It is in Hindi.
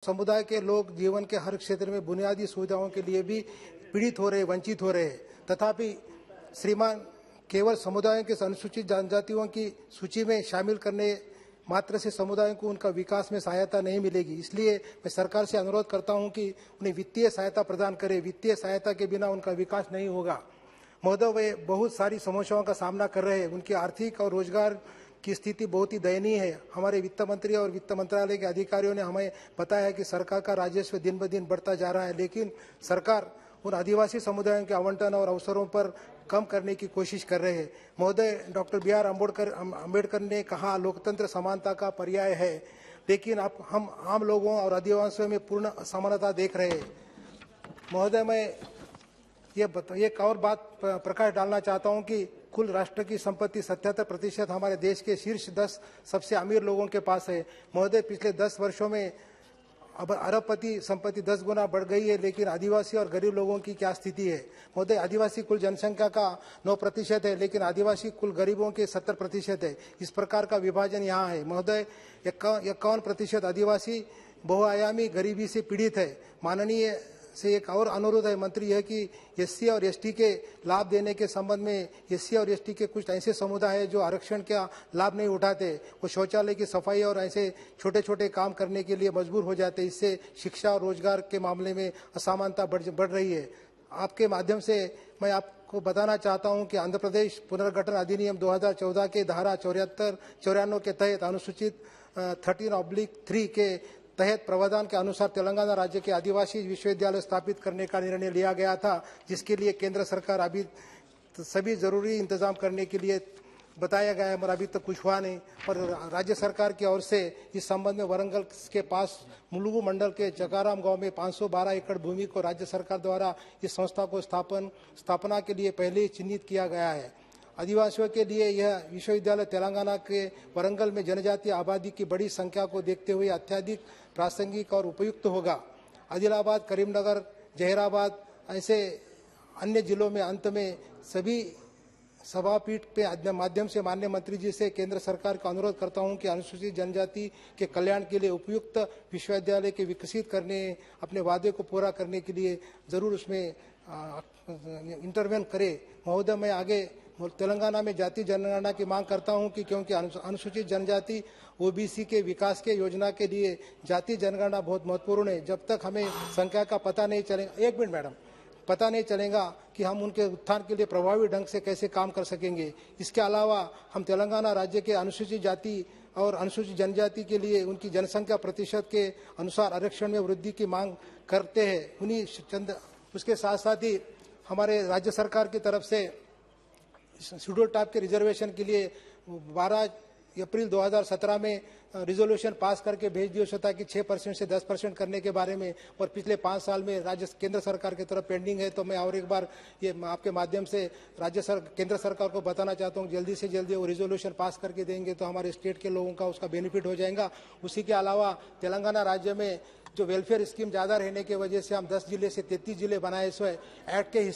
समुदाय के लोग जीवन के हर क्षेत्र में बुनियादी सुविधाओं के लिए भी पीड़ित हो रहे, वंचित हो रहे हैं। तथापि श्रीमान केवल समुदायों के अनुसूचित जनजातियों की सूची में शामिल करने मात्र से समुदायों को उनका विकास में सहायता नहीं मिलेगी। इसलिए मैं सरकार से अनुरोध करता हूं कि उन्हें वित्तीय सहायता प्रदान करें। वित्तीय सहायता के बिना उनका विकास नहीं होगा। महोदय, वे बहुत सारी समस्याओं का सामना कर रहे हैं। उनकी आर्थिक और रोजगार की स्थिति बहुत ही दयनीय है। हमारे वित्त मंत्री और वित्त मंत्रालय के अधिकारियों ने हमें बताया है कि सरकार का राजस्व दिन ब दिन बढ़ता जा रहा है, लेकिन सरकार उन आदिवासी समुदायों के आवंटन और अवसरों पर कम करने की कोशिश कर रहे हैं। महोदय, डॉक्टर बी आर अम्बेडकर ने कहा, लोकतंत्र समानता का पर्याय है, लेकिन अब हम आम लोगों और आदिवासियों में पूर्ण असमानता देख रहे हैं। महोदय, मैं एक और बात प्रकाश डालना चाहता हूं कि कुल राष्ट्र की संपत्ति 77% हमारे देश के शीर्ष 10 सबसे अमीर लोगों के पास है। महोदय, पिछले 10 वर्षों में अब अरबपति संपत्ति 10 गुना बढ़ गई है, लेकिन आदिवासी और गरीब लोगों की क्या स्थिति है? महोदय, आदिवासी कुल जनसंख्या का 9% है, लेकिन आदिवासी कुल गरीबों के 70% है। इस प्रकार का विभाजन यहाँ है। महोदय, 51% आदिवासी बहुआयामी गरीबी से पीड़ित है। माननीय से एक और अनुरोध है मंत्री है कि एससी और एसटी के लाभ देने के संबंध में एससी और एसटी के कुछ ऐसे समुदाय है जो आरक्षण का लाभ नहीं उठाते। वो शौचालय की सफाई और ऐसे छोटे छोटे काम करने के लिए मजबूर हो जाते। इससे शिक्षा और रोजगार के मामले में असमानता बढ़ रही है। आपके माध्यम से मैं आपको बताना चाहता हूं कि आंध्र प्रदेश पुनर्गठन अधिनियम 2014 के धारा 94 के तहत अनुसूचित 13/3 के तहत प्रावधान के अनुसार तेलंगाना राज्य के आदिवासी विश्वविद्यालय स्थापित करने का निर्णय लिया गया था, जिसके लिए केंद्र सरकार अभी सभी जरूरी इंतजाम करने के लिए बताया गया है, मगर अभी तक कुछ हुआ नहीं। और राज्य सरकार की ओर से इस संबंध में वरंगल के पास मुलुगु मंडल के चकाराम गांव में 512 एकड़ भूमि को राज्य सरकार द्वारा इस संस्था को स्थापना के लिए पहले ही चिन्हित किया गया है। आदिवासियों के लिए यह विश्वविद्यालय तेलंगाना के वरंगल में जनजातीय आबादी की बड़ी संख्या को देखते हुए अत्यधिक प्रासंगिक और उपयुक्त होगा। आदिलाबाद, करीमनगर, जहीराबाद ऐसे अन्य जिलों में अंत में सभी सभापीठ के माध्यम से माननीय मंत्री जी से केंद्र सरकार का अनुरोध करता हूं कि अनुसूचित जनजाति के कल्याण के लिए उपयुक्त विश्वविद्यालय के विकसित करने, अपने वादे को पूरा करने के लिए जरूर उसमें इंटरवेन करे। महोदय, मैं आगे तेलंगाना में जाति जनगणना की मांग करता हूं कि क्योंकि अनुसूचित जनजाति ओबीसी के विकास के योजना के लिए जाति जनगणना बहुत महत्वपूर्ण है। जब तक हमें संख्या का पता नहीं चलेगा, एक मिनट मैडम, पता नहीं चलेगा कि हम उनके उत्थान के लिए प्रभावी ढंग से कैसे काम कर सकेंगे। इसके अलावा हम तेलंगाना राज्य के अनुसूचित जाति और अनुसूचित जनजाति के लिए उनकी जनसंख्या प्रतिशत के अनुसार आरक्षण में वृद्धि की मांग करते हैं। उसके साथ साथ ही हमारे राज्य सरकार की तरफ से शेड्यूल टाइप के रिजर्वेशन के लिए 12 अप्रैल 2017 में रिजोल्यूशन पास करके भेज दिया था कि 6% से 10% करने के बारे में, और पिछले 5 साल में केंद्र सरकार की तरफ पेंडिंग है। तो मैं और एक बार ये आपके माध्यम से केंद्र सरकार को बताना चाहता हूँ, जल्दी से जल्दी वो रिजोल्यूशन पास करके देंगे तो हमारे स्टेट के लोगों का उसका बेनिफिट हो जाएगा। उसी के अलावा तेलंगाना राज्य में जो वेलफेयर स्कीम ज़्यादा रहने की वजह से हम 10 जिले से 33 जिले बनाए, सो एक्ट के